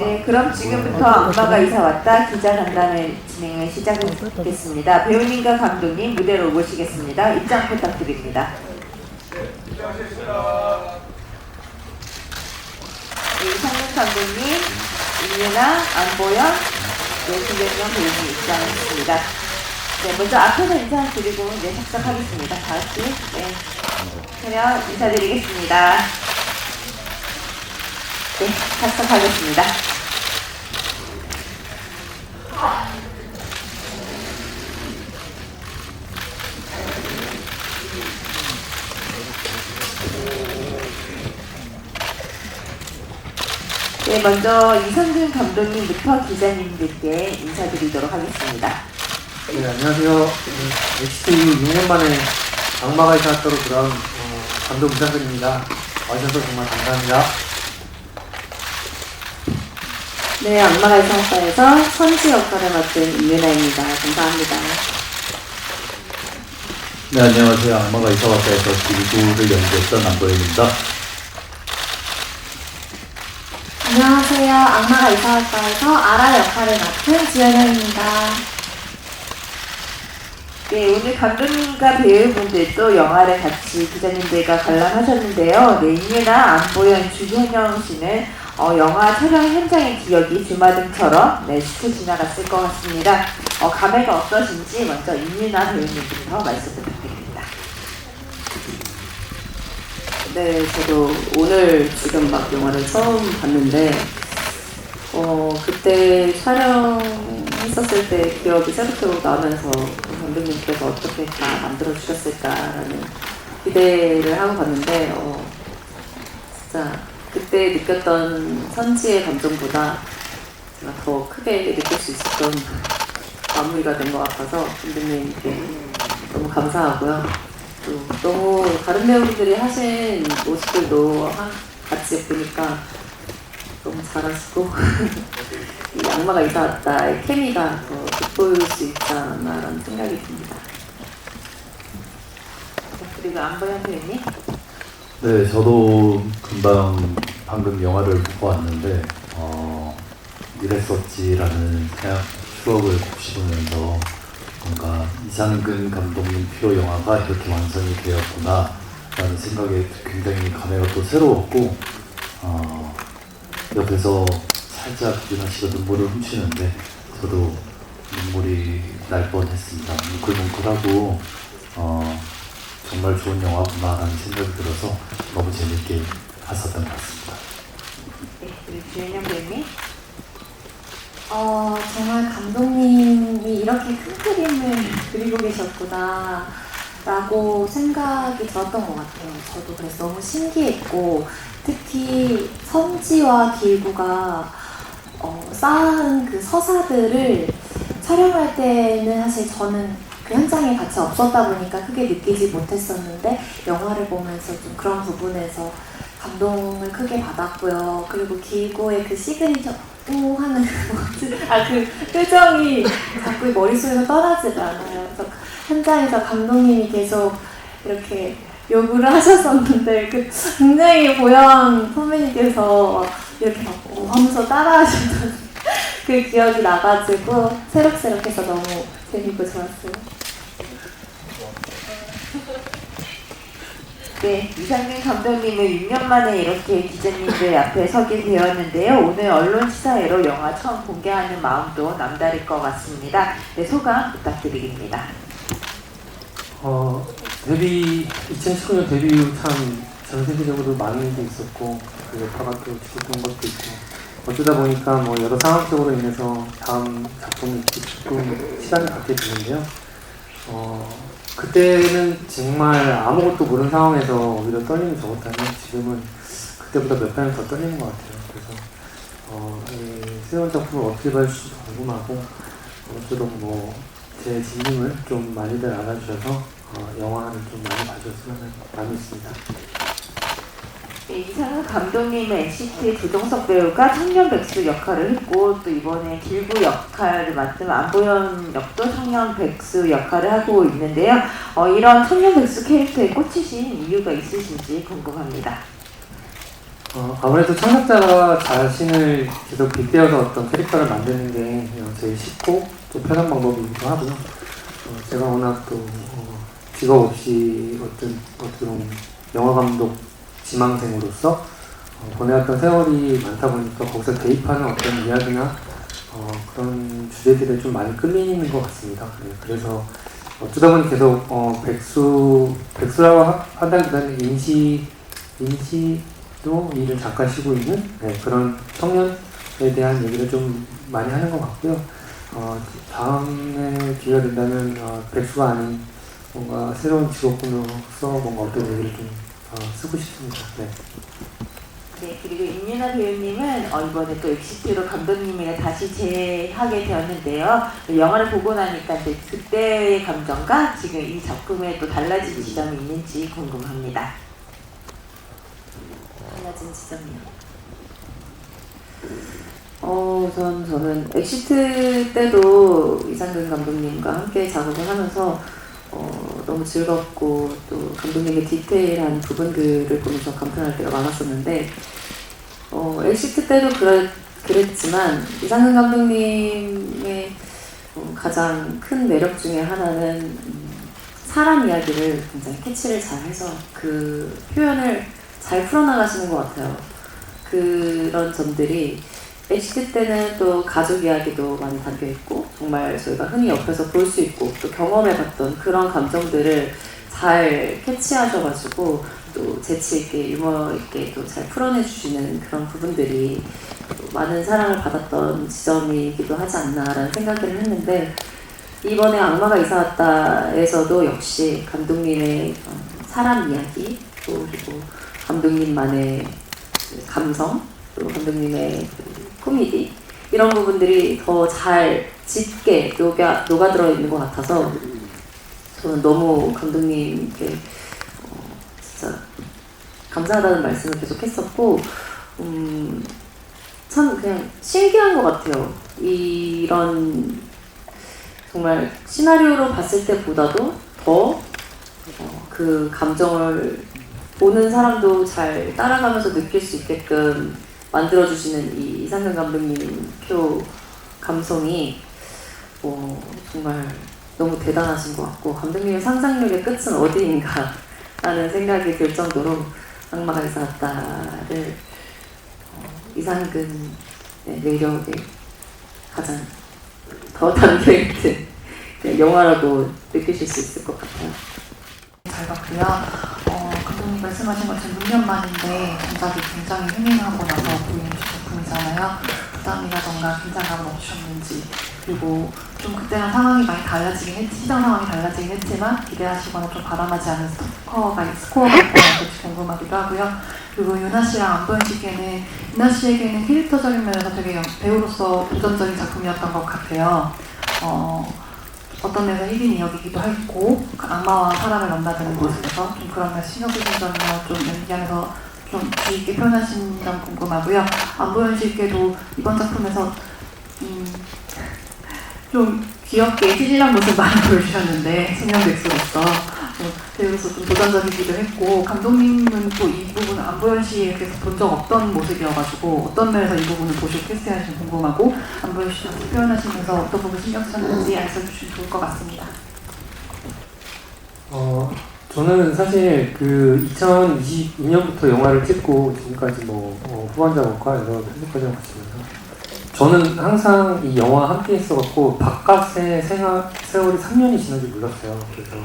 네, 그럼 지금부터 악마가 이사 왔다 기자간담회 진행을 시작하겠습니다. 배우님과 감독님 무대로 모시겠습니다. 입장 부탁드립니다. 네, 이상민 감독님, 임유나, 안보영, 김경영 배우님 입장했습니다. 네, 먼저 앞에서 인사드리고 착석하겠습니다. 다 같이 그러면 인사드리겠습니다. 네, 착석하겠습니다. 네, 먼저 이성준 감독님부터 기자님들께 인사드리도록 하겠습니다. 네, 안녕하세요. NCT 6년 만에 악마가 이사 왔다로 돌아온 감독 이상근입니다. 와주셔서 정말 감사합니다. 네, 악마가 이사 왔다에서 선지 역할을 맡은 임유나입니다. 감사합니다. 네, 안녕하세요. 악마가 이사 왔다에서 기구를 연기했던 안보영입니다. 안녕하세요. 악마가 이사 왔다에서 아라 역할을 맡은 지연영입니다. 네, 오늘 감독님과 배우분들도 영화를 같이 기자님들과 관람하셨는데요. 네, 임유나, 안보영, 주현영 씨는 영화 촬영 현장의 기억이 주마등처럼 스쳐 지나갔을 것 같습니다. 감회가 어떠신지 먼저 임유나 배우님부터 말씀 부탁드립니다. 네, 저도 오늘 지금 막 영화를 처음 봤는데 그때 촬영했었을 때 기억이 새록새록 나면서 감독님께서 어떻게 다 만들어 주셨을까라는 기대를 하고 봤는데 진짜 그때 느꼈던 선지의 감정보다 제가 더 크게 느낄 수 있었던 마무리가 된 것 같아서 감독님께 너무 감사하고요. 또 너무 다른 배우분들이 하신 모습들도 같이 보니까 너무 잘하시고 이 악마가 이사 왔다의 케미가 더 돋보일 수 있지 않았나라는 생각이 듭니다. 그리고 안보영 배우님. 네, 저도 방금 영화를 보고 왔는데 이랬었지라는 추억을 곱씹으면서 뭔가 이상근 감독님 필요 영화가 이렇게 완성이 되었구나 라는 생각에 굉장히 감회가 또 새로웠고 옆에서 살짝 유나 씨가 눈물을 훔치는데 저도 눈물이 날 뻔했습니다. 뭉클뭉클하고 정말 좋은 영화구나 라는 생각이 들어서 너무 재밌게 봤었던 것 같습니다. 네, 그리고 주현영 배우님. 정말 감독님이 이렇게 큰 그림을 그리고 계셨구나 라고 생각이 들었던 것 같아요. 저도 그래서 너무 신기했고 특히 선지와 길구가 쌓은 그 서사들을 촬영할 때는 사실 저는 그 현장에 같이 없었다 보니까 크게 느끼지 못했었는데 영화를 보면서 좀 그런 부분에서 감동을 크게 받았고요. 그리고 길구의 그 시그니처 하는 그 표정이 자꾸 머릿속에서 떠나지가 않아요. 그래서 현장에서 감독님이 계속 이렇게 요구를 하셨었는데 굉장히 보영 선배님께서 이렇게 막 하면서 따라하셨던 그 기억이 나가지고 새록새록해서 너무 재밌고 좋았어요. 네, 이상민 감독님은 6년 만에 이렇게 기자님들 앞에 서게 되었는데요. 오늘 언론 시사회로 영화 처음 공개하는 마음도 남다를 것 같습니다. 네, 소감 부탁드립니다. 2019년 데뷔 이후 참 전 세계적으로 많은 게 있었고 그 여파가 또 지속된 것도 있고 어쩌다 보니까 여러 상황적으로 인해서 다음 작품이 조금 시간을 갖게 되는데요. 그때는 정말 아무것도 모르는 상황에서 오히려 떨림이 적었다면 지금은 그때보다 몇 배는 더 떨리는 것 같아요. 그래서 이 새로운 작품을 어떻게 볼지 궁금하고 저도 제 진심을 좀 많이들 알아주셔서 영화를 좀 많이 봐주셨으면 마음이 있습니다. 네, 이상은 감독님은 NCT의 조정석 배우가 청년 백수 역할을 했고 또 이번에 길구 역할을 맡은 안보영 역도 청년 백수 역할을 하고 있는데요. 이런 청년 백수 캐릭터에 꽂히신 이유가 있으신지 궁금합니다. 아무래도 창작자가 자신을 계속 빗대어서 어떤 캐릭터를 만드는 게 제일 쉽고 또 편한 방법이기도 하고요. 제가 워낙 또 직업 없이 어떤 영화 감독 지망생으로서 보내왔던 세월이 많다 보니까 거기서 대입하는 어떤 이야기나 그런 주제들에 좀 많이 끌리는 것 같습니다. 그래서 어쩌다 보니 계속 백수라고 한다기보다는 임시로 일을 잠깐 쉬고 있는 그런 청년에 대한 얘기를 좀 많이 하는 것 같고요. 다음에 기회가 된다면 백수가 아닌 뭔가 새로운 직업군으로서 뭔가 어떤 얘기를 좀 쓰고 싶습니다. 네. 네, 그리고 임윤아 배우님은 이번에 또 엑시트로 감독님이랑 다시 재하게 되었는데요. 영화를 보고 나니까 이제 그때의 감정과 지금 이 작품에 또 달라진 지점이 있는지 궁금합니다. 달라진 지점이요. 저는 엑시트 때도 이상근 감독님과 함께 작업을 하면서 너무 즐겁고 또 감독님의 디테일한 부분들을 보면서 감탄할 때가 많았었는데 엑시트 때도 그랬지만 이상근 감독님의 가장 큰 매력 중에 하나는 사람 이야기를 굉장히 캐치를 잘 해서 그 표현을 잘 풀어나가시는 것 같아요. 그런 점들이 엑시트 때는 또 가족 이야기도 많이 담겨있고 정말 저희가 흔히 옆에서 볼 수 있고 또 경험해봤던 그런 감정들을 잘 캐치하셔가지고 또 재치있게 유머있게 또 잘 풀어내주시는 그런 부분들이 많은 사랑을 받았던 지점이기도 하지 않나라는 생각을 했는데 이번에 악마가 이사왔다에서도 역시 감독님의 사람 이야기 또 그리고 감독님만의 감성 또 감독님의 코미디 이런 부분들이 더 잘 짙게 녹아들어 있는 것 같아서 저는 너무 감독님께 진짜 감사하다는 말씀을 계속 했었고 참 그냥 신기한 것 같아요. 이런 정말 시나리오로 봤을 때보다도 더 그 감정을 보는 사람도 잘 따라가면서 느낄 수 있게끔 만들어주시는 이 이상근 감독님 표 감성이 정말 너무 대단하신 것 같고 감독님의 상상력의 끝은 어디인가 라는 생각이 들 정도로 악마가 이사왔다를 이상근의 매력에 가장 더 담겨있는 영화라고 느끼실 수 있을 것 같아요. 잘 봤고요. 감독님 말씀하신 것처럼 6년 만인데 전작이 굉장히 흥행하고 나서 보이는 작품이잖아요. 부담이라던가 긴장감은 없으셨는지 그리고 좀 그때랑 상황이 많이 달라지긴 시장 상황이 달라지긴 했지만 기대하시거나 좀 바람하지 않은 스코어가 있을지 궁금하기도 하고요. 그리고 유나 씨랑 안보현 씨께는 유나 씨에게는 캐릭터적인 면에서 되게 배우로서 도전적인 작품이었던 것 같아요. 어떤 면에서 힐링 이야기이기도 했고 악마와 사람을 만나는 모습에서 좀 그런 면 신경 쓰신 점이나 좀 연기하면서 좀 주의 깊게 표현하신 점 궁금하고요. 안보현 씨께도 이번 작품에서 좀 귀엽게 찌질한 모습 많이 보여주셨는데 숙명백수로서 배우로서 좀 도전적이기도 했고 감독님은 또 이 부분을 안보현 씨에 대해서 본 적 없던 모습이어가지고 어떤 면에서 이 부분을 보시고 캐스팅하시는지 궁금하고 안보현 씨를 표현하시면서 어떤 부분 신경 쓰셨는지 알려주시면 좋을 것 같습니다. 저는 사실 그 2022년부터 영화를 찍고 지금까지 후반 작업과 여러 편집 과정을 거치면서 저는 항상 이 영화 함께 했어갖고 바깥의 세월이 3년이 지난 줄 몰랐어요. 그래서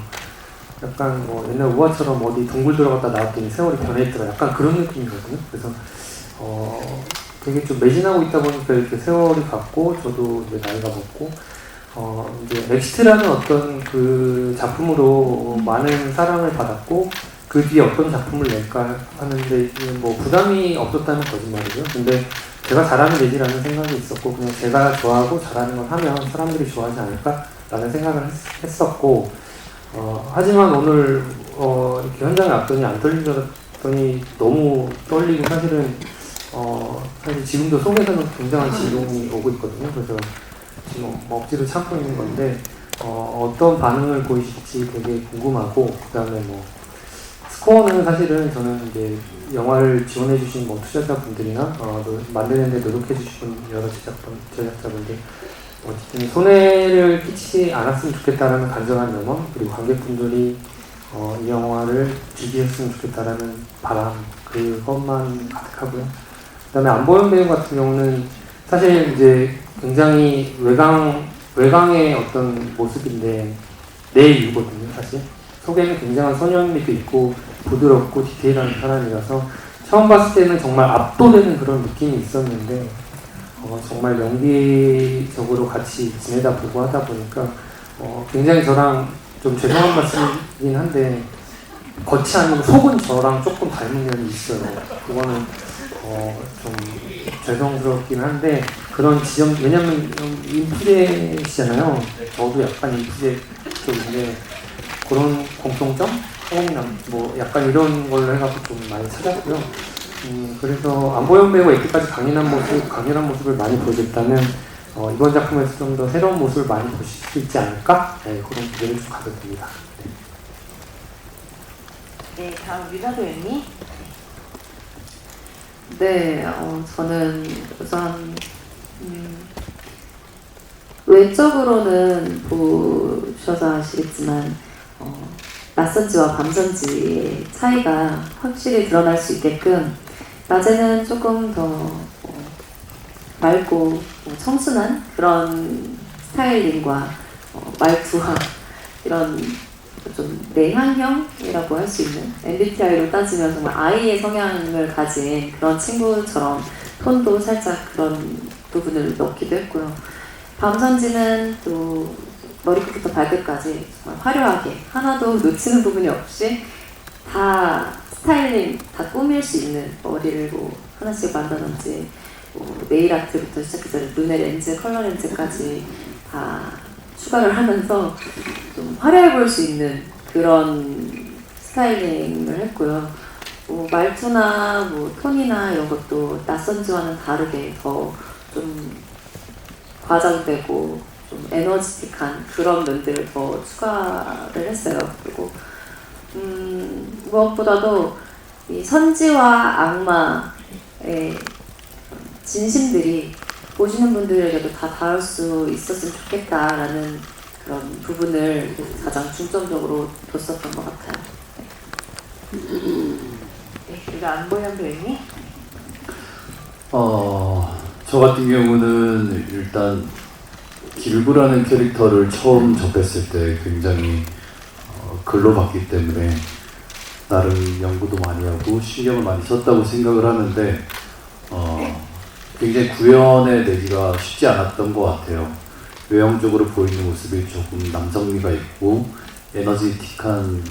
약간 옛날 우화처럼 어디 동굴 들어갔다 나왔더니 세월이 변해있더라 약간 그런 느낌이거든요. 그래서 되게 좀 매진하고 있다 보니까 이렇게 세월이 갔고 저도 이제 나이가 먹고 이제 엑시트라는 어떤 그 작품으로 많은 사랑을 받았고 그 뒤에 어떤 작품을 낼까 하는데 부담이 없었다는 거짓말이죠. 근데 제가 잘하면 되지라는 생각이 있었고 그냥 제가 좋아하고 잘하는 걸 하면 사람들이 좋아하지 않을까라는 생각을 했었고 하지만 오늘 이렇게 현장에 왔더니 안 떨리더니 너무 떨리고 사실 지금도 속에서는 굉장한 진동이 오고 있거든요. 그래서 지금 억지로 참고 있는 건데 어떤 반응을 보이실지 되게 궁금하고 그 다음에 소원은 사실은 저는 이제 영화를 지원해주신 뭐 투자자분들이나 만드는데 노력해주신 여러 제작자분들 어쨌든 손해를 끼치지 않았으면 좋겠다라는 간절한 염원, 그리고 관객분들이 이 영화를 즐기셨으면 좋겠다라는 바람, 그것만 가득하고요. 그다음에 안보현 배우 같은 경우는 사실 이제 굉장히 외강의 어떤 모습인데 내 이유거든요. 사실 속에는 굉장한 선연미도 있고 부드럽고 디테일한 사람이라서 처음 봤을 때는 정말 압도되는 그런 느낌이 있었는데 정말 연기적으로 같이 지내다 보고 하다 보니까 굉장히 저랑 좀 죄송한 말씀이긴 한데 겉이 아니고 속은 저랑 조금 닮은 면이 있어요. 그거는 좀 죄송스럽긴 한데 그런 지점, 왜냐면 인프제시잖아요. 저도 약간 인프제 쪽인데 그런 공통점? 뭐 약간 이런 걸로 해갖고 좀 많이 찾았고요. 그래서 안보현 배우가 이때까지 강인한 모습을 많이 보여줬다면 이번 작품에서 좀 더 새로운 모습을 많이 보실 수 있지 않을까? 네, 그런 기대를 좀 가져봅니다. 네, 다음 유나 배우님. 네, 저는 우선 외적으로는 보셔서 아시겠지만 낮선지와 밤선지의 차이가 확실히 드러날 수 있게끔 낮에는 조금 더 맑고 청순한 그런 스타일링과 말투와 이런 좀 내향형이라고 할 수 있는 MBTI로 따지면 정말 아이의 성향을 가진 그런 친구처럼 톤도 살짝 그런 부분을 넣기도 했고요. 밤선지는 또 머리끝부터 발끝까지 정말 화려하게 하나도 놓치는 부분이 없이 다 스타일링, 다 꾸밀 수 있는 머리를 뭐 하나씩 만드는지 네일 아트부터 시작해서 눈의 렌즈, 컬러 렌즈까지 다 추가를 하면서 좀 화려해 보일 수 있는 그런 스타일링을 했고요. 말투나 뭐 톤이나 이런 것도 낯선지와는 다르게 더 좀 과장되고 좀 에너지틱한 그런 면들을 더 추가를 했어요. 그리고 무엇보다도 이 선지와 악마의 진심들이 보시는 분들에게도 다 닿을 수 있었으면 좋겠다라는 그런 부분을 가장 중점적으로 뒀었던 것 같아요. 네, 그리고 안보현 배우님. 저 같은 경우는 일단 길구라는 캐릭터를 처음 접했을 때 굉장히 글로 봤기 때문에 나름 연구도 많이 하고 신경을 많이 썼다고 생각을 하는데 굉장히 구현해내기가 쉽지 않았던 것 같아요. 외형적으로 보이는 모습이 조금 남성미가 있고 에너지틱한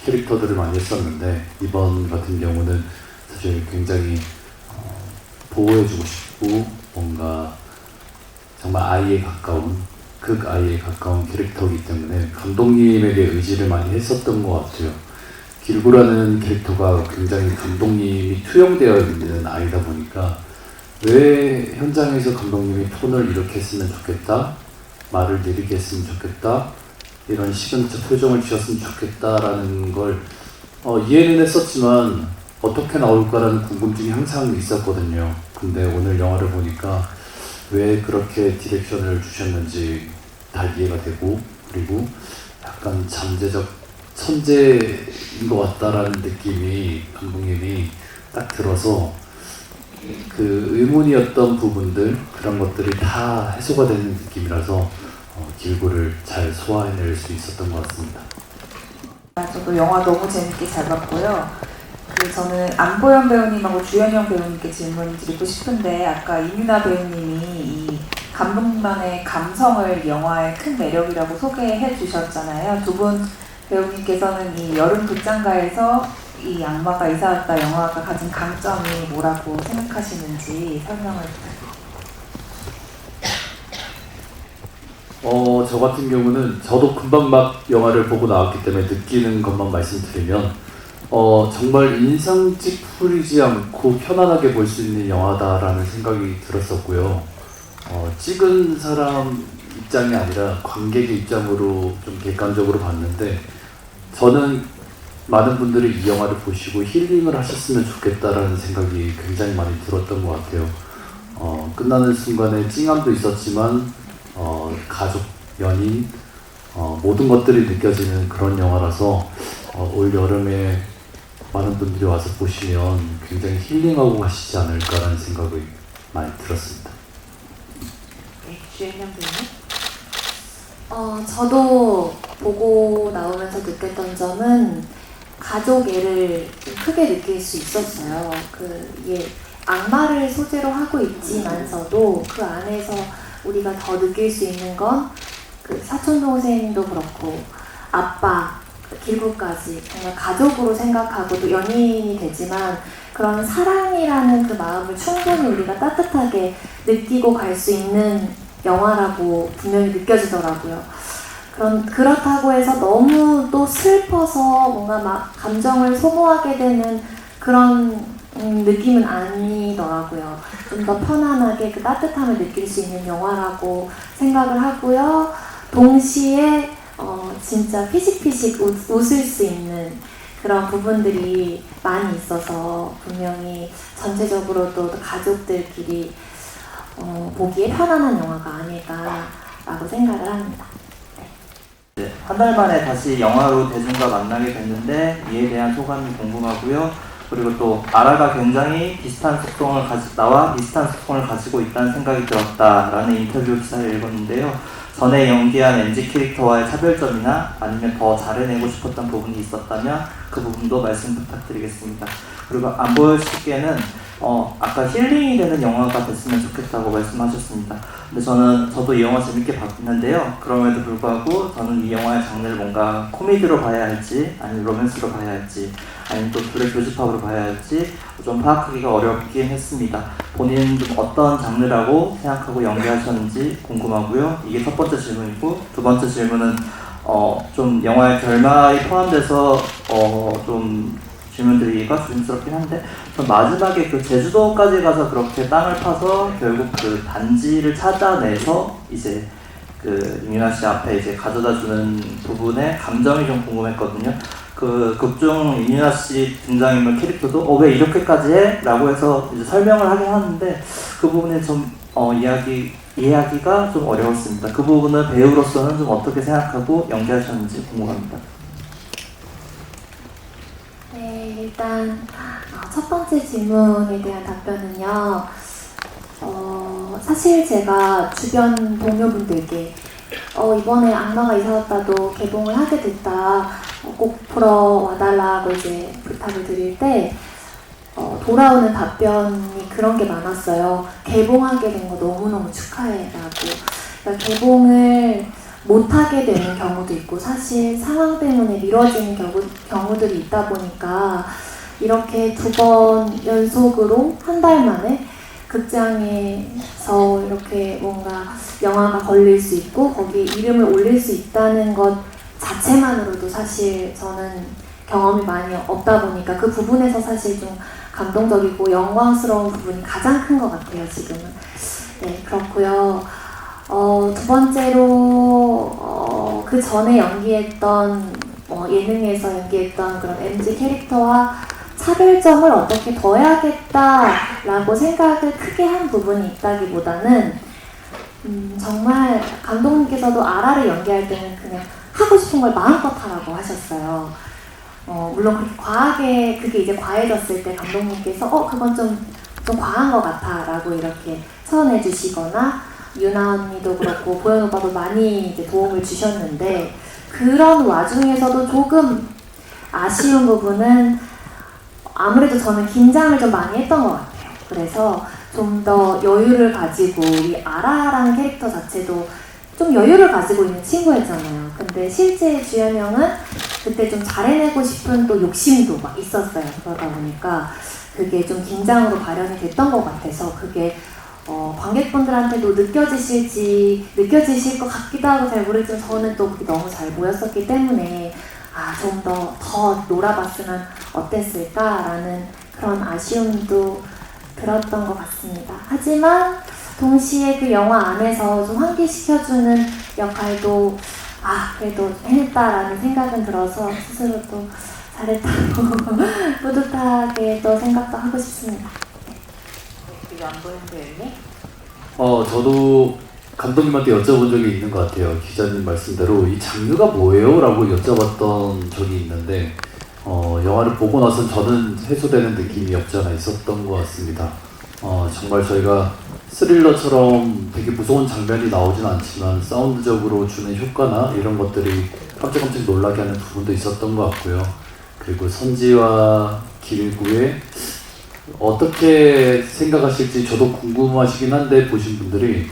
캐릭터들을 많이 했었는데 이번 같은 경우는 사실 굉장히 보호해주고 싶고 뭔가 정말 아이에 가까운 극아이에 가까운 캐릭터이기 때문에 감독님에게 의지를 많이 했었던 것 같아요. 길구라는 캐릭터가 굉장히 감독님이 투영되어 있는 아이다 보니까 왜 현장에서 감독님이 톤을 이렇게 했으면 좋겠다, 말을 느리게 했으면 좋겠다, 이런 시그니처 표정을 지었으면 좋겠다라는 걸 이해는 했었지만 어떻게 나올까라는 궁금증이 항상 있었거든요. 근데 오늘 영화를 보니까 왜 그렇게 디렉션을 주셨는지 다 이해가 되고, 그리고 약간 잠재적 천재인 것 같다라는 느낌이 감독님이 딱 들어서 그 의문이었던 부분들, 그런 것들이 다 해소가 되는 느낌이라서 길구를 잘 소화해낼 수 있었던 것 같습니다. 저도 영화 너무 재밌게 잘 봤고요. 저는 안보현 배우님하고 주연영 배우님께 질문 드리고 싶은데, 아까 이민아 배우님이 이 감독만의 감성을 영화의 큰 매력이라고 소개해 주셨잖아요. 두 분 배우님께서는 이 여름 극장가에서 이 악마가 이사 왔다 영화가 가진 강점이 뭐라고 생각하시는지 설명을 부탁드립니다. 저 같은 경우는 저도 금방 막 영화를 보고 나왔기 때문에 느끼는 것만 말씀드리면 정말 인상 찌푸리지 않고 편안하게 볼 수 있는 영화다라는 생각이 들었었고요. 찍은 사람 입장이 아니라 관객의 입장으로 좀 객관적으로 봤는데 저는 많은 분들이 이 영화를 보시고 힐링을 하셨으면 좋겠다라는 생각이 굉장히 많이 들었던 것 같아요. 끝나는 순간에 찡함도 있었지만 가족, 연인, 모든 것들이 느껴지는 그런 영화라서 올 여름에 많은 분들이 와서 보시면 굉장히 힐링하고 가시지 않을까라는 생각이 많이 들었습니다. 네, 주연영 배우님. 저도 보고 나오면서 느꼈던 점은 가족애를 좀 크게 느낄 수 있었어요. 이게 악마를 소재로 하고 있지만서도 그 안에서 우리가 더 느낄 수 있는 건 그 사촌 동생도 그렇고 아빠, 길구까지 정말 가족으로 생각하고 또 연인이 되지만 그런 사랑이라는 그 마음을 충분히 우리가 따뜻하게 느끼고 갈 수 있는 영화라고 분명히 느껴지더라고요. 그렇다고 해서 너무 또 슬퍼서 뭔가 막 감정을 소모하게 되는 그런 느낌은 아니더라고요. 좀 더 편안하게 그 따뜻함을 느낄 수 있는 영화라고 생각을 하고요. 동시에 진짜 피식피식 웃을 수 있는 그런 부분들이 많이 있어서 분명히 전체적으로도 가족들끼리 보기에 편안한 영화가 아닐까라고 생각을 합니다. 네, 한 달 만에 다시 영화로 대중과 만나게 됐는데 이에 대한 소감이 궁금하고요. 그리고 또 아라가 굉장히 나와 비슷한 속성을 가지고 있다는 생각이 들었다라는 인터뷰 기사를 읽었는데요. 전에 연기한 MG 캐릭터와의 차별점이나 아니면 더 잘해내고 싶었던 부분이 있었다면 그 부분도 말씀 부탁드리겠습니다. 그리고 안 보여주기에는 아까 힐링이 되는 영화가 됐으면 좋겠다고 말씀하셨습니다. 근데 저도 이 영화 재밌게 봤는데요. 그럼에도 불구하고 저는 이 영화의 장르를 뭔가 코미디로 봐야 할지 아니면 로맨스로 봐야 할지 아니면 또 둘의 교집합으로 봐야 할지 좀 파악하기가 어렵긴 했습니다. 본인은 좀 어떤 장르라고 생각하고 연기하셨는지 궁금하고요. 이게 첫 번째 질문이고, 두 번째 질문은 좀 영화의 결말이 포함돼서 좀 질문드리기가 조심스럽긴 한데, 전 마지막에 그 제주도까지 가서 그렇게 땅을 파서 결국 그 반지를 찾아내서 이제 그 임윤아 씨 앞에 이제 가져다 주는 부분에 감정이 좀 궁금했거든요. 그 극중 임윤아 씨 등장인물 캐릭터도 왜 이렇게까지 해? 라고 해서 이제 설명을 하긴 하는데 그 부분에 좀 이해하기가 좀 어려웠습니다. 그 부분은 배우로서는 좀 어떻게 생각하고 연기하셨는지 궁금합니다. 네, 일단 첫 번째 질문에 대한 답변은요. 사실 제가 주변 동료분들께 이번에 악마가 이사 왔다도 개봉을 하게 됐다. 꼭 보러 와달라고 이제 부탁을 드릴 때 돌아오는 답변이 그런 게 많았어요. 개봉하게 된 거 너무너무 축하해라고. 그러니까 개봉을 못하게 되는 경우도 있고 사실 상황 때문에 미뤄지는 경우들이 있다 보니까 이렇게 2번 연속으로 한 달 만에 극장에서 이렇게 뭔가 영화가 걸릴 수 있고 거기에 이름을 올릴 수 있다는 것 자체만으로도 사실 저는 경험이 많이 없다 보니까 그 부분에서 사실 좀 감동적이고 영광스러운 부분이 가장 큰 것 같아요, 지금은. 네, 그렇고요. 두 번째로 그 전에 연기했던 예능에서 연기했던 그런 MG 캐릭터와 차별점을 어떻게 더 해야겠다라고 생각을 크게 한 부분이 있다기보다는 정말 감독님께서도 아라를 연기할 때는 그냥 하고 싶은 걸 마음껏 하라고 하셨어요. 물론 그렇게 과하게 그게 이제 과해졌을 때 감독님께서 그건 좀 과한 것 같아 라고 이렇게 선언해 주시거나 유나 언니도 그렇고 보현 오빠도 많이 이제 도움을 주셨는데 그런 와중에서도 조금 아쉬운 부분은 아무래도 저는 긴장을 좀 많이 했던 것 같아요. 그래서 좀 더 여유를 가지고 이 아라라는 캐릭터 자체도 좀 여유를 가지고 있는 친구였잖아요. 근데 실제 주연형은 그때 좀 잘해내고 싶은 또 욕심도 막 있었어요. 그러다 보니까 그게 좀 긴장으로 발현이 됐던 것 같아서 그게 관객분들한테도 느껴지실 것 같기도 하고 잘 모르겠지만 저는 또 그게 너무 잘 보였었기 때문에 좀 더 놀아봤으면 어땠을까라는 그런 아쉬움도 들었던 것 같습니다. 하지만 동시에 그 영화 안에서 좀 환기시켜주는 역할도 그래도 해냈다라는 생각은 들어서 스스로 또 잘했다고 뿌듯하게 또 생각도 하고 싶습니다. 그리고 안보영 배우님. 저도 감독님한테 여쭤본 적이 있는 것 같아요. 기자님 말씀대로 이 장르가 뭐예요? 라고 여쭤봤던 적이 있는데 영화를 보고 나선 저는 해소되는 느낌이 없지 않아 있었던 것 같습니다. 정말 저희가 스릴러처럼 되게 무서운 장면이 나오진 않지만 사운드적으로 주는 효과나 이런 것들이 깜짝깜짝 놀라게 하는 부분도 있었던 것 같고요. 그리고 선지와 길구의 어떻게 생각하실지 저도 궁금하시긴 한데 보신 분들이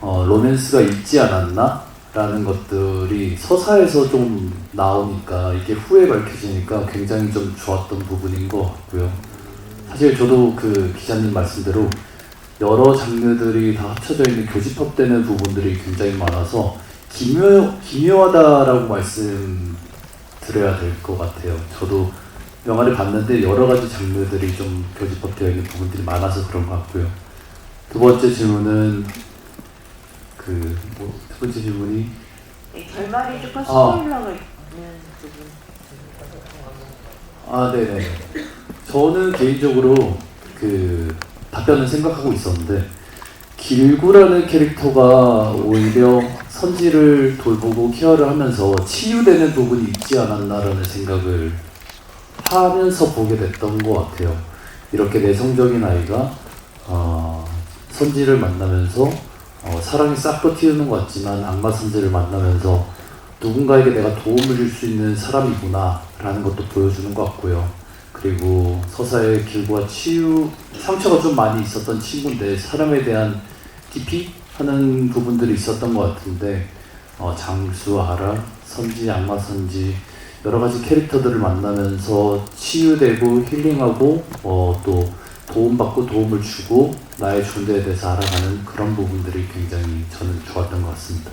로맨스가 있지 않았나? 라는 것들이 서사에서 좀 나오니까 이게 후에 밝혀지니까 굉장히 좀 좋았던 부분인 것 같고요. 사실 저도 그 기자님 말씀대로 여러 장르들이 다 합쳐져 있는 교집합되는 부분들이 굉장히 많아서 기묘하다라고 말씀드려야 될 것 같아요. 저도 영화를 봤는데 여러 가지 장르들이 좀 교집합되어 있는 부분들이 많아서 그런 것 같고요. 두 번째 질문은 두 번째 질문이 네, 결말이 조금 스포일러가 있는 부분. 네네. 저는 개인적으로 답변을 생각하고 있었는데 길구라는 캐릭터가 오히려 선지를 돌보고 케어를 하면서 치유되는 부분이 있지 않았나라는 생각을 하면서 보게 됐던 것 같아요. 이렇게 내성적인 아이가 선지를 만나면서 사랑이 싹도 튀우는 것 같지만 악마 선지를 만나면서 누군가에게 내가 도움을 줄 수 있는 사람이구나 라는 것도 보여주는 것 같고요. 그리고 서사의 길구와 상처가 좀 많이 있었던 친구인데 사람에 대한 깊이 하는 부분들이 있었던 것 같은데 장수, 아라, 선지, 악마 선지 여러 가지 캐릭터들을 만나면서 치유되고 힐링하고 또 도움받고 도움을 주고 나의 존재에 대해서 알아가는 그런 부분들이 굉장히 저는 좋았던 것 같습니다.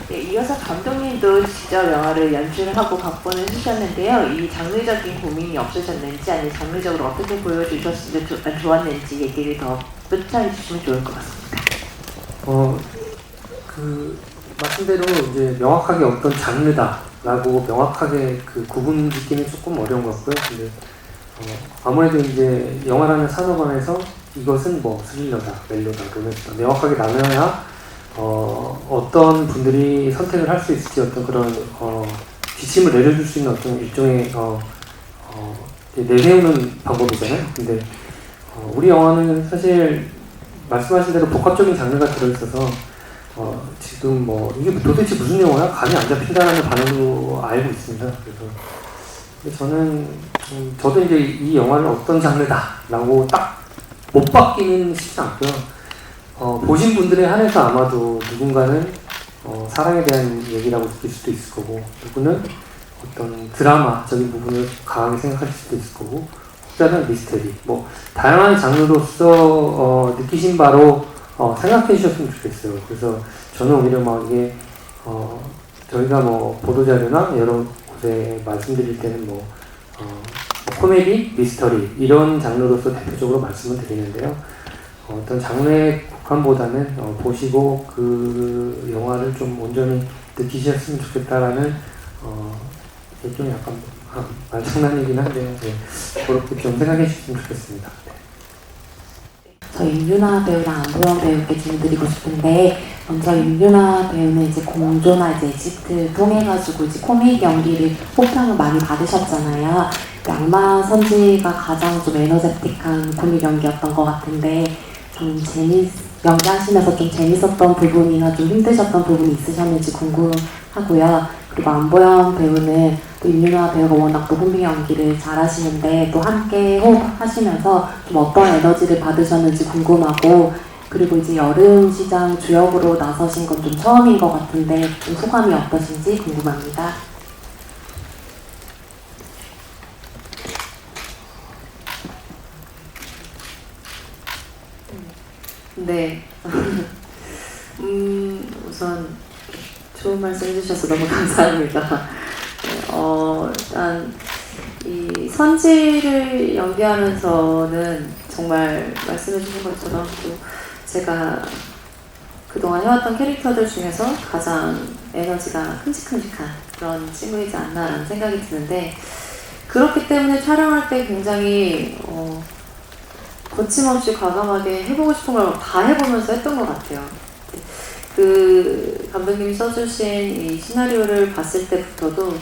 네, 이어서 감독님도 직접 영화를 연출하고 각본을 쓰셨는데요. 이 장르적인 고민이 없으셨는지 아니면 장르적으로 어떻게 보여주셨으면 좋았는지 얘기를 더 덧붙여 주시면 좋을 것 같습니다. 말씀대로 이제 명확하게 어떤 장르다라고 명확하게 구분 짓기는 조금 어려운 것 같고요. 근데 아무래도 이제 영화라는 산업 안에서 이것은 뭐 스릴러다, 멜로다, 로맨스다 명확하게 나눠야 어떤 분들이 선택을 할 수 있을지 어떤 그런 지침을 내려줄 수 있는 어떤 일종의 내세우는 방법이잖아요. 근데 우리 영화는 사실 말씀하신 대로 복합적인 장르가 들어있어서 지금 이게 도대체 무슨 영화야? 감이 안 잡힌다는 반응도 알고 있습니다. 그래서 저도 이제 이 영화를 어떤 장르다라고 딱 못 받기는 쉽지 않고요. 보신 분들에 한해서 아마도 누군가는 사랑에 대한 얘기라고 느낄 수도 있을 거고, 누구는 어떤 드라마적인 부분을 강하게 생각할 수도 있을 거고, 혹자는 미스테리, 다양한 장르로서 느끼신 바로 생각해 주셨으면 좋겠어요. 그래서 저는 오히려 이게 저희가 보도자료나 여러 곳에 말씀드릴 때는 코미디, 미스터리 이런 장르로서 대표적으로 말씀을 드리는데요. 어떤 장르의 국한보다는 보시고 그 영화를 좀 온전히 느끼셨으면 좋겠다라는 좀 약간 말장난이긴 한데 그렇게 좀 생각해 주셨으면 좋겠습니다. 저 윤유나 배우랑 안보영 배우께 질문드리고 싶은데, 먼저 윤유나 배우는 이제 공조나 이제 엑시트 통해가지고 이제 코믹 연기를 호평을 많이 받으셨잖아요. 악마 선지가 가장 좀 에너제틱한 코믹 연기였던 것 같은데, 좀 연기하시면서 좀 재밌었던 부분이나 좀 힘드셨던 부분이 있으셨는지 궁금하고요. 그리고 안보영 배우는 또 윤유나 배우가 워낙 또 코믹 연기를 잘하시는데 또 함께 호흡하시면서 좀 어떤 에너지를 받으셨는지 궁금하고, 그리고 이제 여름 시장 주역으로 나서신 건 좀 처음인 것 같은데 좀 소감이 어떠신지 궁금합니다. 네. 우선 좋은 말씀 해주셔서 너무 감사합니다. 일단 이 선지를 연기하면서는 정말 말씀해주신 것처럼 또 제가 그동안 해왔던 캐릭터들 중에서 가장 에너지가 큼직큼직한 그런 친구이지 않나라는 생각이 드는데, 그렇기 때문에 촬영할 때 굉장히 거침없이 과감하게 해보고 싶은 걸 다 해보면서 했던 것 같아요. 그 감독님이 써주신 이 시나리오를 봤을 때부터도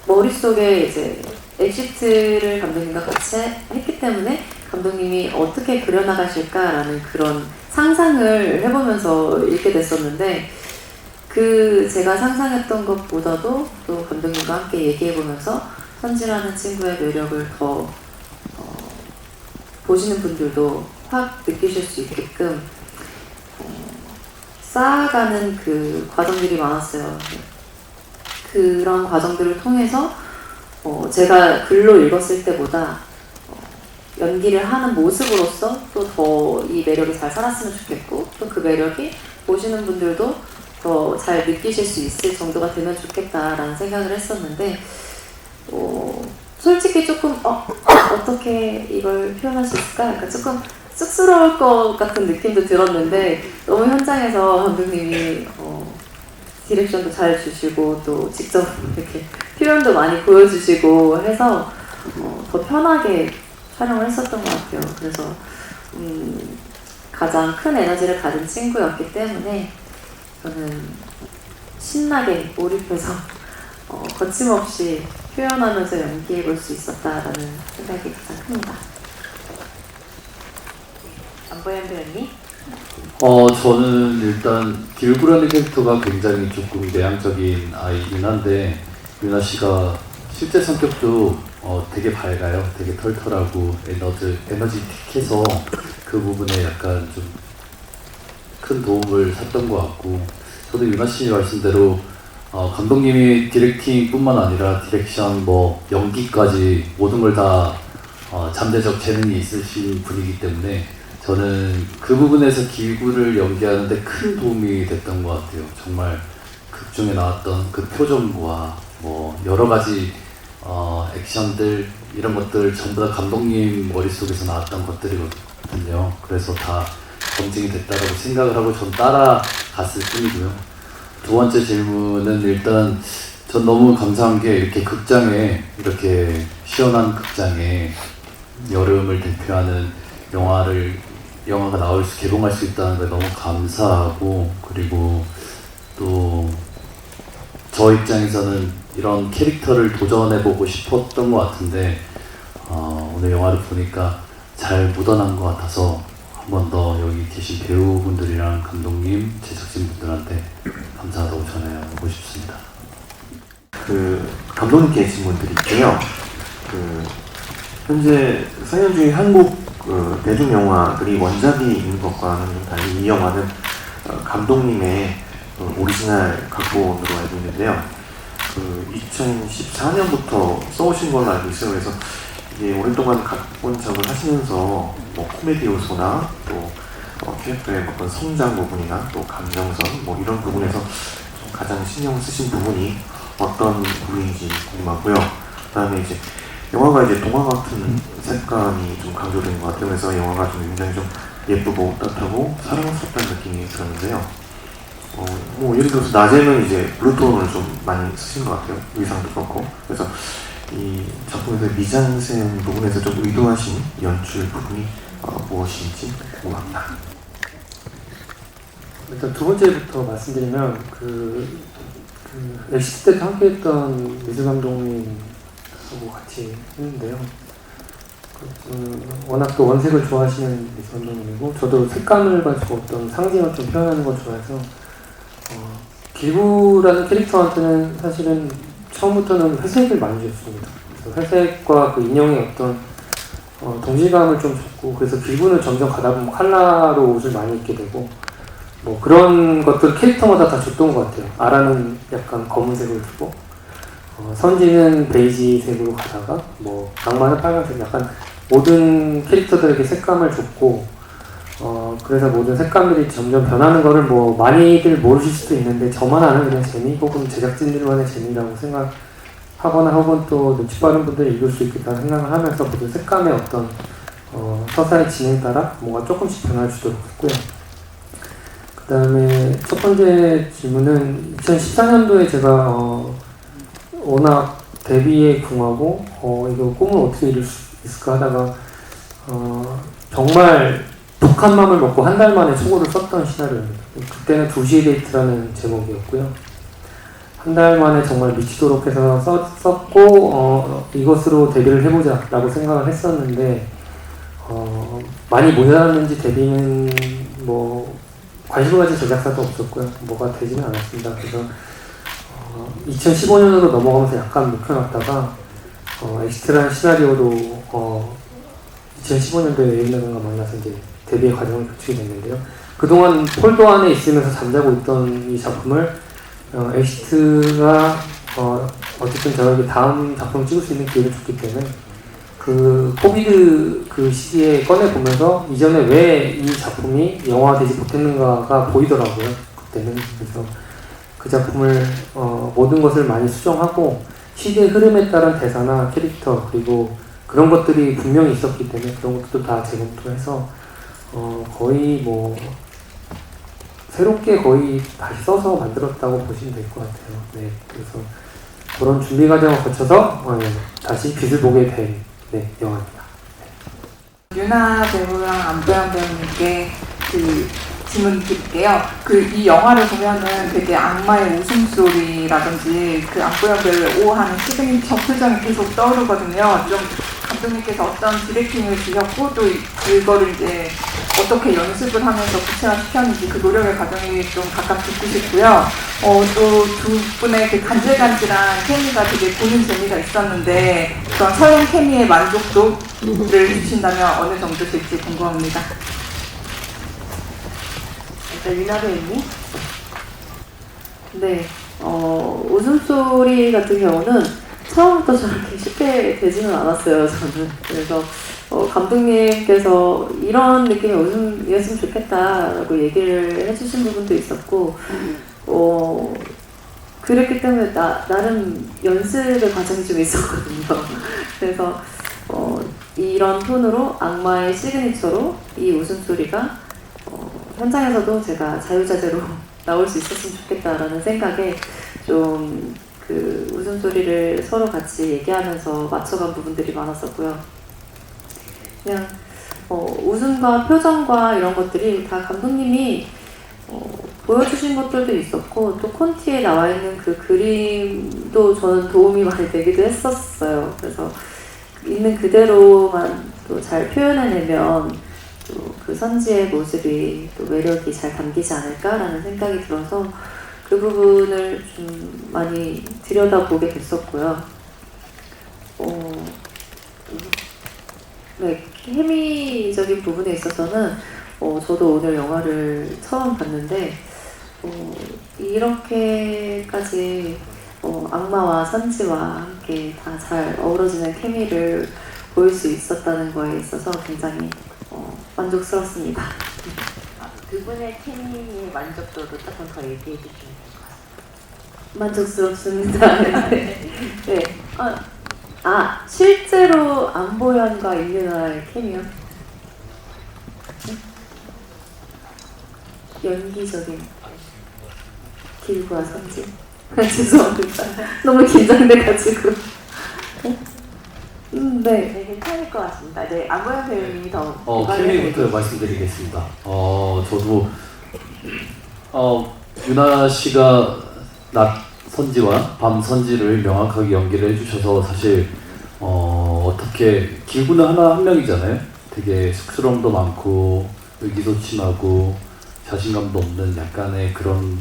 머릿속에 이제 엑시트를 감독님과 같이 했기 때문에 감독님이 어떻게 그려나가실까라는 그런 상상을 해보면서 읽게 됐었는데, 그 제가 상상했던 것보다도 또 감독님과 함께 얘기해보면서 선지라는 친구의 매력을 더 보시는 분들도 확 느끼실 수 있게끔 쌓아가는 그 과정들이 많았어요. 그런 과정들을 통해서 제가 글로 읽었을 때보다 연기를 하는 모습으로서 또 더 이 매력이 잘 살았으면 좋겠고, 또 그 매력이 보시는 분들도 더 잘 느끼실 수 있을 정도가 되면 좋겠다라는 생각을 했었는데, 솔직히 조금 어떻게 이걸 표현할 수 있을까? 약간 조금 쑥스러울 것 같은 느낌도 들었는데, 너무 현장에서 감독님이 디렉션도 잘 주시고 또 직접 이렇게 표현도 많이 보여주시고 해서 더 편하게 촬영을 했었던 것 같아요. 그래서 가장 큰 에너지를 가진 친구였기 때문에 저는 신나게 몰입해서 거침없이 표현하면서 연기해 볼 수 있었다라는 생각이 가장 큽니다. 안보현 배우님. 저는 일단 길구라는 캐릭터가 굉장히 조금 내향적인 아이긴 한데, 유나 씨가 실제 성격도 되게 밝아요. 되게 털털하고 에너지틱해서 그 부분에 약간 좀 큰 도움을 샀던 것 같고, 저도 유나 씨 말씀대로 감독님이 디렉팅뿐만 아니라 디렉션, 연기까지 모든 걸 다 잠재적 재능이 있으신 분이기 때문에 저는 그 부분에서 길구를 연기하는데 큰 도움이 됐던 것 같아요. 정말 극중에 나왔던 그 표정과 여러 가지 액션들, 이런 것들 전부 다 감독님 머릿속에서 나왔던 것들이거든요. 그래서 다 검증이 됐다고 생각을 하고 전 따라갔을 뿐이고요. 두 번째 질문은 일단 전 너무 감사한 게, 이렇게 극장에, 이렇게 시원한 극장에 여름을 대표하는 영화가 개봉할 수 있다는 게 너무 감사하고, 그리고 또 저 입장에서는 이런 캐릭터를 도전해보고 싶었던 것 같은데 오늘 영화를 보니까 잘 묻어난 것 같아서 한 번 더 여기 계신 배우분들이랑 감독님, 제작진분들한테 감사하다고 전해보고 싶습니다. 감독님께 질문들이 있고요. 현재 상영 중인 한국 대중 영화들이 원작이 있는 것과는 좀 달리 이 영화는 감독님의 오리지널 각본으로 알고 있는데요. 2014년부터 써오신 걸로 알고 있어요. 그래서 이게 오랫동안 각본 작업을 하시면서 코미디 요소나 또 캐릭터의 어떤 성장 부분이나 또 감정선 이런 부분에서 좀 가장 신경 쓰신 부분이 어떤 부분인지 궁금하고요. 그다음에 이제 영화가 이제 동화 같은 색감이 좀 강조되는 것 같아요. 그래서 영화가 좀 굉장히 좀 예쁘고 따뜻하고 사랑스럽다는 느낌이 들었는데요. 예를 들어서 낮에는 이제 블루톤을 좀 많이 쓰신 것 같아요. 의상도 그렇고. 그래서 이 작품에서 미장센 부분에서 좀 의도하신 연출 부분이 무엇인지 궁금합니다. 일단 두 번째부터 말씀드리면 엑시트 때도 함께했던 미술 감독님하고 같이 했는데요. 워낙 또 원색을 좋아하시는 미술 감독님이고, 저도 색감을 가지고 어떤 상징을 좀 표현하는 걸 좋아해서 길구라는 캐릭터한테는 사실은 처음부터는 회색을 많이 줬습니다. 그래서 회색과 그 인형의 어떤 동질감을 좀 줬고, 그래서 길구는 점점 가다 보면 컬러로 옷을 많이 입게 되고, 그런 것들 캐릭터마다 다 줬던 것 같아요. 아라는 약간 검은색을 주고, 선지는 베이지색으로 가다가, 악마는 빨간색, 약간 모든 캐릭터들에게 색감을 줬고, 그래서 모든 색감들이 점점 변하는 거를 많이들 모르실 수도 있는데, 저만 아는 그냥 재미, 혹은 제작진들만의 재미라고 생각하거나, 혹은 또 눈치 빠른 분들이 읽을 수 있겠다는 생각을 하면서 모든 색감의 어떤 서사의 진행 따라 뭔가 조금씩 변화를 주도록 했고요. 그 다음에 첫 번째 질문은 2014년도에 제가 워낙 데뷔에 궁하고 이거 꿈을 어떻게 이룰 수 있을까 하다가 정말 독한 마음을 먹고 한 달 만에 초고를 썼던 시나리오입니다. 그때는 2시의 데이트라는 제목이었고요. 한 달 만에 정말 미치도록 해서 썼고 이것으로 데뷔를 해보자 라고 생각을 했었는데 많이 모자랐는지 데뷔는 뭐 관심을 가진 제작사도 없었고요. 뭐가 되지는 않았습니다. 그래서 2015년으로 넘어가면서 약간 묵혀놨다가 엑시트라는 시나리오로 2015년도에 예인나강과 만나서 이제 데뷔의 과정을 거치게 됐는데요. 그동안 폴더 안에 있으면서 잠자고 있던 이 작품을 엑시트가 어쨌든 저에게 다음 작품을 찍을 수 있는 기회를 줬기 때문에 그 코비드 그 시기에 꺼내보면서 이전에 왜 이 작품이 영화되지 못했는가가 보이더라고요. 그때는. 그래서 그 작품을 모든 것을 많이 수정하고 시대의 흐름에 따른 대사나 캐릭터 그리고 그런 것들이 분명히 있었기 때문에 그런 것도 다 재검토해서 거의 뭐 새롭게 거의 다시 써서 만들었다고 보시면 될 것 같아요. 네, 그래서 그런 준비 과정을 거쳐서 다시 빛을 보게 된 영화입니다. 유나 배우랑 안보영 배우님께 그 질문 드릴게요. 이 영화를 보면은 되게 악마의 웃음소리라든지 그 안보영 배우의 오 하는 시그니처 표정이 계속 떠오르거든요. 좀 감독님께서 어떤 디렉팅을 주셨고 또 이거를 이제 어떻게 연습을 하면서 구체화시켰는지 그 노력의 과정이 좀 각각 듣고 싶고요. 또 두 분의 그 간질간질한 케미가 되게 보는 재미가 있었는데 그런 서양 케미의 만족도를 주신다면 어느 정도 될지 궁금합니다. 일단 유나 배우님. 네, 웃음소리 같은 경우는 처음부터 저렇게 쉽게 되지는 않았어요, 저는. 그래서 감독님께서 이런 느낌의 웃음이었으면 좋겠다라고 얘기를 해주신 부분도 있었고, 그랬기 때문에 나름 연습의 과정이 좀 있었거든요. 그래서 이런 톤으로 악마의 시그니처로 이 웃음소리가 현장에서도 제가 자유자재로 나올 수 있었으면 좋겠다라는 생각에 좀 그 웃음소리를 서로 같이 얘기하면서 맞춰간 부분들이 많았었고요. 그냥 웃음과 표정과 이런 것들이 다 감독님이 보여주신 것들도 있었고 또 콘티에 나와 있는 그 그림도 저는 도움이 많이 되기도 했었어요. 그래서 있는 그대로만 또 잘 표현해내면 또 그 선지의 모습이 또 매력이 잘 담기지 않을까라는 생각이 들어서 그 부분을 좀 많이 들여다보게 됐었고요. 네, 케미적인 부분에 있어서는 저도 오늘 영화를 처음 봤는데 이렇게까지 악마와 선지와 함께 다 잘 어우러지는 케미를 보일 수 있었다는 거에 있어서 굉장히 만족스럽습니다. 두 분의 케미의 만족도도 조금 더 얘기해 주시면 될 것 같습니다. 만족스럽습니다. 네. 실제로 안보현과 임윤아의 케미요? 연기적인 길과 선지. 죄송합니다. 너무 긴장돼가지고. 네. 되게 편할 것 같습니다. 네, 안보영 배우님이 더 케미부터 말씀드리겠습니다. 저도 유나 씨가 낮 선지와 밤 선지를 명확하게 연기를 해주셔서 사실 어떻게 길구는 한 명이잖아요. 되게 쑥스러움도 많고 의기소침하고 자신감도 없는 약간의 그런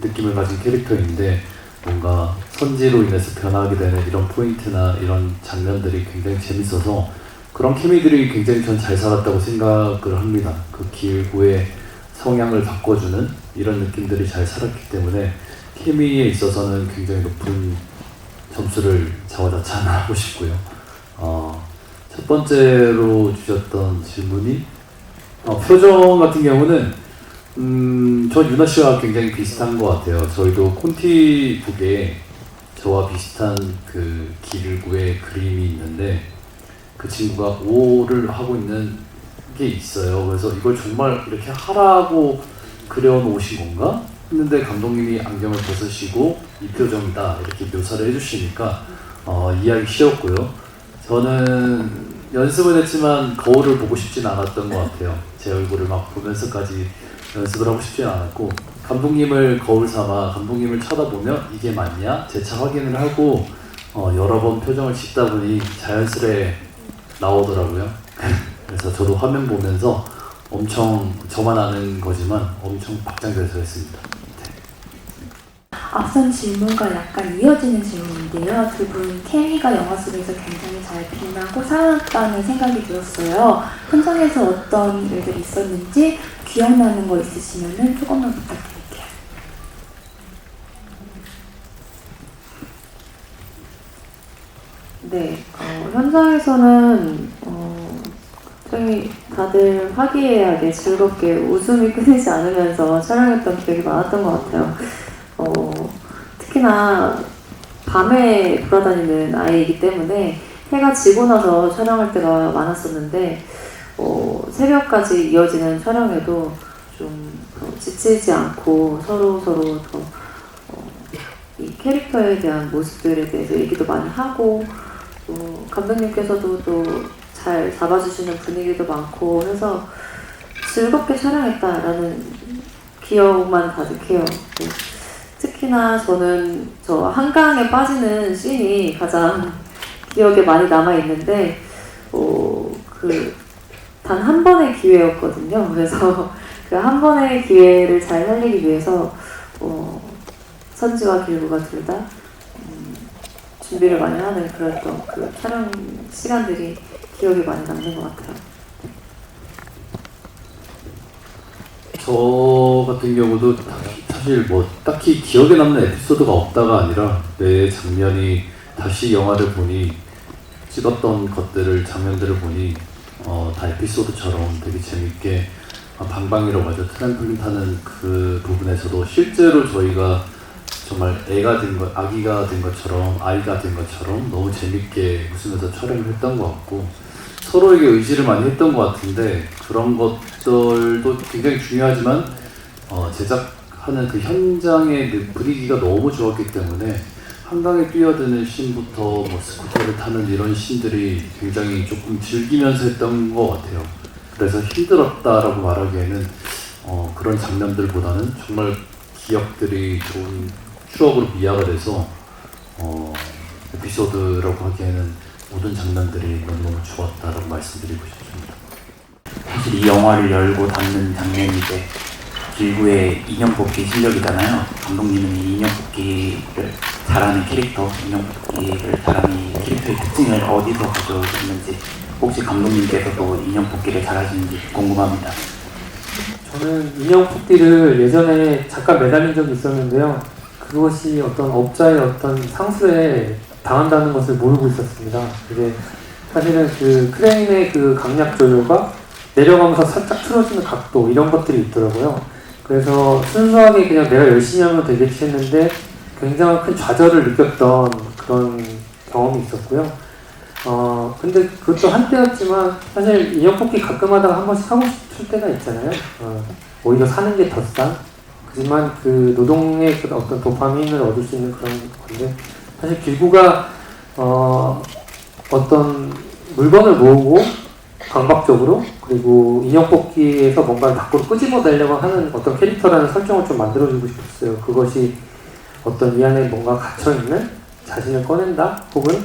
느낌을 가진 캐릭터인데 뭔가 선지로 인해서 변하게 되는 이런 포인트나 이런 장면들이 굉장히 재밌어서 그런 케미들이 굉장히 전 잘 살았다고 생각을 합니다. 그 길고의 성향을 바꿔주는 이런 느낌들이 잘 살았기 때문에 케미에 있어서는 굉장히 높은 점수를 자화자찬하고 싶고요. 첫 번째로 주셨던 질문이 표정 같은 경우는 저 유나 씨와 굉장히 비슷한 것 같아요. 저희도 콘티북에 저와 비슷한 그 길구의 그림이 있는데 그 친구가 O를 하고 있는 게 있어요. 그래서 이걸 정말 이렇게 하라고 그려놓으신 건가? 했는데 감독님이 안경을 벗으시고 이 표정이다 이렇게 묘사를 해주시니까 이해하기 쉬웠고요. 저는 연습은 했지만 거울을 보고 싶진 않았던 것 같아요. 제 얼굴을 막 보면서까지 연습을 하고 싶진 않았고, 감독님을 거울 삼아 감독님을 쳐다보며 이게 맞냐? 재차 확인을 하고 여러 번 표정을 짓다 보니 자연스레 나오더라고요. 그래서 저도 화면 보면서 엄청 저만 아는 거지만 엄청 박장대소 했습니다. 앞선 질문과 약간 이어지는 질문인데요. 두 분 케미가 영화 속에서 굉장히 잘 빛나고 살아났다는 생각이 들었어요. 현장에서 어떤 일들이 있었는지 기억나는 거 있으시면 조금만 부탁드릴게요. 네, 현장에서는 굉장히 다들 화기애애하게 즐겁게 웃음이 끊이지 않으면서 촬영했던 기억이 많았던 것 같아요. 특히나 밤에 돌아다니는 아이이기 때문에 해가 지고 나서 촬영할 때가 많았었는데 새벽까지 이어지는 촬영에도 좀 지치지 않고 서로 더 이 캐릭터에 대한 모습들에 대해서 얘기도 많이 하고, 또 감독님께서도 또 잘 잡아주시는 분위기도 많고 해서 즐겁게 촬영했다라는 기억만 가득해요. 네. 특히나 저는 저 한강에 빠지는 씬이 가장 기억에 많이 남아있는데 단 한 번의 기회였거든요. 그래서 그 한 번의 기회를 잘 살리기 위해서 선지와 길구가 둘 다 준비를 많이 하는 그런 그 촬영 시간들이 기억에 많이 남는 것 같아요. 저 같은 경우도 사실 뭐 딱히 기억에 남는 에피소드가 없다가 아니라 내 장면이 다시 영화를 보니 찍었던 것들을 장면들을 보니 다 에피소드처럼 되게 재밌게 방방이라고 하죠. 트램플린 타는 그 부분에서도 실제로 저희가 정말 아기가 된 것처럼 너무 재밌게 웃으면서 촬영을 했던 것 같고, 서로에게 의지를 많이 했던 것 같은데, 그런 것들도 굉장히 중요하지만 제작하는 그 현장의 분위기가 너무 좋았기 때문에 한강에 뛰어드는 씬부터 뭐 스쿠터를 타는 이런 씬들이 굉장히 조금 즐기면서 했던 것 같아요. 그래서 힘들었다라고 말하기에는 그런 장면들보다는 정말 기억들이 좋은 추억으로 미화가 돼서 에피소드라고 하기에는 모든 장면들이 너무너무 좋았다라고 말씀드리고 싶습니다. 사실 이 영화를 열고 닫는 장면이 이제 길구의 인형 뽑기 실력이잖아요. 감독님은 이 인형 뽑기를 잘하는 캐릭터, 인형 뽑기를 잘하는 이 캐릭터의 특징을 어디서 가져오셨는지, 혹시 감독님께서도 인형 뽑기를 잘하시는지 궁금합니다. 저는 인형 뽑기를 예전에 잠깐 매달린 적이 있었는데요. 그것이 어떤 업자의 어떤 상수에 당한다는 것을 모르고 있었습니다. 이게 사실은 그 크레인의 그 강약 조절과 내려가면서 살짝 틀어지는 각도, 이런 것들이 있더라고요. 그래서 순수하게 그냥 내가 열심히 하면 되겠지 했는데 굉장히 큰 좌절을 느꼈던 그런 경험이 있었고요. 근데 그것도 한때였지만 사실 인형 뽑기 가끔 하다가 한 번씩 하고 싶을 때가 있잖아요. 오히려 사는 게 더 싸. 하지만 그 노동의 그 어떤 도파민을 얻을 수 있는 그런 건데, 사실 길구가 어떤 물건을 모으고 강박적으로, 그리고 인형 뽑기에서 뭔가를 밖으로 끄집어내려고 하는 어떤 캐릭터라는 설정을 좀 만들어주고 싶었어요. 그것이 어떤 이 안에 뭔가 갇혀있는 자신을 꺼낸다, 혹은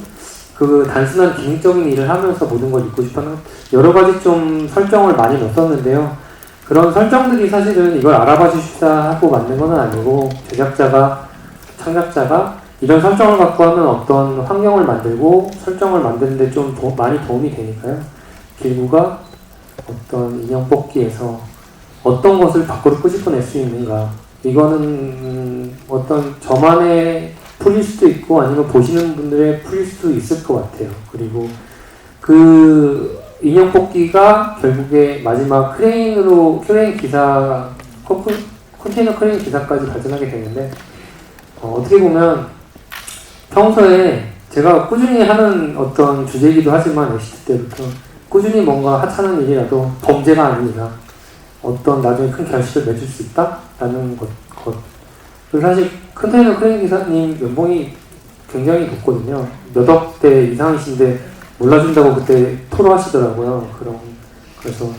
그 단순한 기능적인 일을 하면서 모든 걸 잊고 싶어하는 여러 가지 좀 설정을 많이 넣었었는데요. 그런 설정들이 사실은 이걸 알아봐 주십사 하고 만든 건 아니고, 제작자가, 창작자가 이런 설정을 갖고 하면 어떤 환경을 만들고 설정을 만드는데 좀 많이 도움이 되니까요. 길구가 어떤 인형 뽑기에서 어떤 것을 밖으로 끄집어낼 수 있는가, 이거는 어떤 저만의 풀릴 수도 있고 아니면 보시는 분들의 풀릴 수도 있을 것 같아요. 그리고 그 인형 뽑기가 결국에 마지막 크레인 기사, 컨테이너 크레인 기사까지 발전하게 되는데, 어떻게 보면 평소에 제가 꾸준히 하는 어떤 주제이기도 하지만 엑시트 때부터 꾸준히 뭔가 하찮은 일이라도 범죄가 아니라 어떤 나중에 큰 결실을 맺을 수 있다? 라는 것. 그리고 사실 컨테이너 크레인 기사님 연봉이 굉장히 높거든요. 몇 억대 이상이신데 몰라준다고 그때 토로하시더라고요. 그래서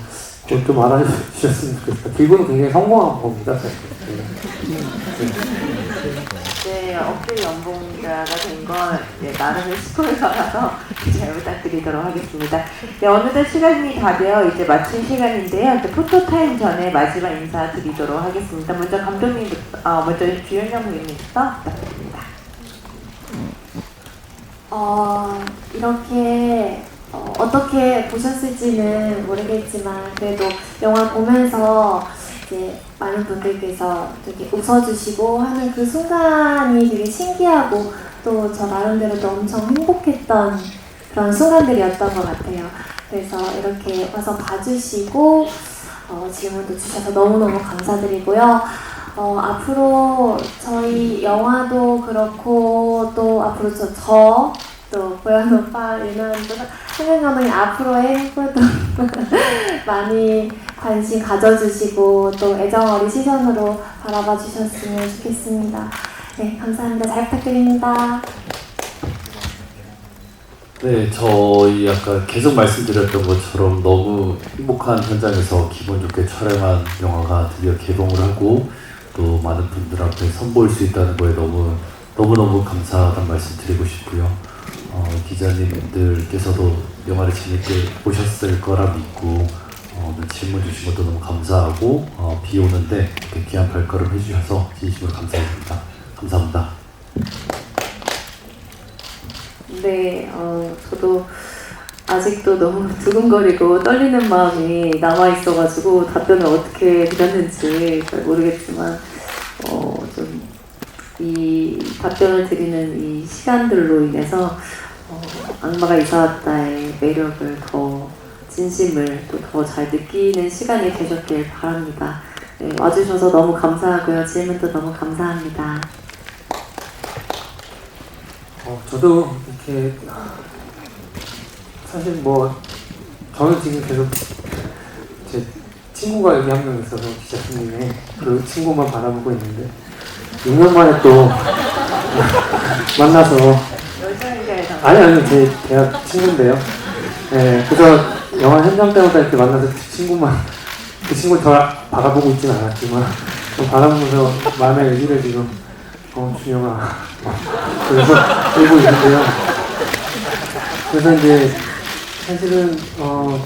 그것 좀 알아주셨으면 좋겠어요. 길고는 굉장히 성공한 겁니다. 사실. 네, 억대 연봉자가 된 건 나름의 스포일러라서 잘 부탁드리도록 하겠습니다. 네, 어느덧 시간이 다 되어 이제 마칠 시간인데요. 이제 포토타임 전에 마지막 인사 드리도록 하겠습니다. 먼저 감독님부터, 먼저 주연영 부인님부터 부탁드립니다. 이렇게 어떻게 보셨을지는 모르겠지만 그래도 영화 보면서 이제 많은 분들께서 되게 웃어주시고 하는 그 순간이 되게 신기하고 또 저 나름대로도 엄청 행복했던 그런 순간들이었던 것 같아요. 그래서 이렇게 와서 봐주시고 질문도 주셔서 너무너무 감사드리고요. 앞으로 저희 영화도 그렇고 또 앞으로 또 보현 오빠, 유나 또 성현 감독님 앞으로의 행보도 많이 관심 가져주시고 또 애정 어린 시선으로 바라봐 주셨으면 좋겠습니다. 네, 감사합니다. 잘 부탁드립니다. 네, 저희 아까 계속 말씀드렸던 것처럼 너무 행복한 현장에서 기분 좋게 촬영한 영화가 드디어 개봉을 하고 또 많은 분들 앞에 선보일 수 있다는 거에 너무너무 감사하다는 말씀 드리고 싶고요. 기자님들께서도 영화를 재밌게 보셨을 거라 믿고 오늘 질문 주신 것도 너무 감사하고 비 오는데 이렇게 귀한 발걸음 해주셔서 진심으로 감사드립니다. 감사합니다. 네, 저도 아직도 너무 두근거리고 떨리는 마음이 남아있어가지고 답변을 어떻게 드렸는지 잘 모르겠지만 좀 이 답변을 드리는 이 시간들로 인해서 악마가 이사왔다의 매력을 더 진심을 또 더 잘 느끼는 시간이 되셨길 바랍니다. 네, 와주셔서 너무 감사하고요. 질문도 너무 감사합니다. 저도 이렇게 사실 저는 지금 계속 제 친구가 여기 한 명 있어서 기자님의 그 친구만 바라보고 있는데 6년 만에 또 만나서 아니 제 대학 친구인데요. 네, 그래서 영화 현장 때마다 이렇게 만나서 그 친구를 더 바라보고 있지는 않았지만 좀 바라보면서 마음의 의지를 지금 준영아 그래서 들고 있는데요. 그래서 이제 사실은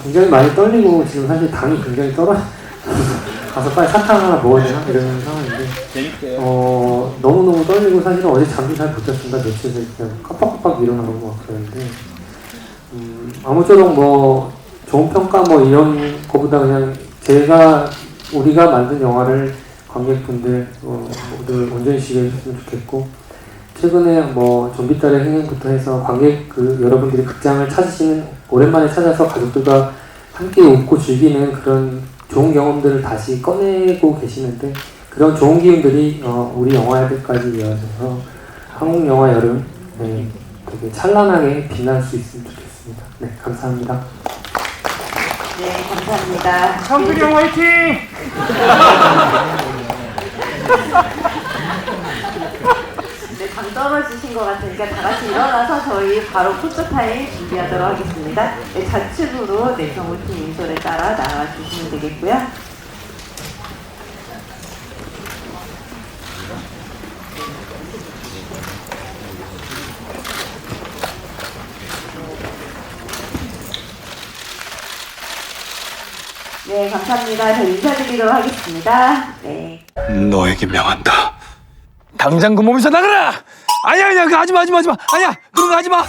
굉장히 많이 떨리고 지금 사실 당이 굉장히 가서 빨리 사탕 하나 먹어야 되나 이런 상황인데 너무너무 떨리고 사실은 어제 잠도 잘 못 잤습니다. 며칠 그냥 깜빡깜빡 일어나고 막 그러는데 아무쪼록 좋은 평가 이런 거보다 그냥 우리가 만든 영화를 관객분들 모두 온전히 즐겨주셨으면 좋겠고 최근에 좀비딸의 흥행부터 해서 관객 여러분들이 극장을 오랜만에 찾아서 가족들과 함께 웃고 즐기는 그런 좋은 경험들을 다시 꺼내고 계시는데 그런 좋은 기운들이 우리 영화에까지 이어져서 한국 영화 여름 되게 찬란하게 빛날 수 있으면 좋겠습니다. 네, 감사합니다. 네, 감사합니다. 성근이 형 화이팅! 네, 당 떨어지신 것 같으니까 다 같이 일어나서 저희 바로 포토타임 준비하도록 하겠습니다. 네, 좌측으로 경호팀 인솔에 따라 나와 주시면 되겠고요. 네, 감사합니다. 저 인사드리도록 하겠습니다. 네. 너에게 명한다. 당장 그 몸에서 나가라! 아니야, 그거 하지마. 아니야, 그런 거 하지마!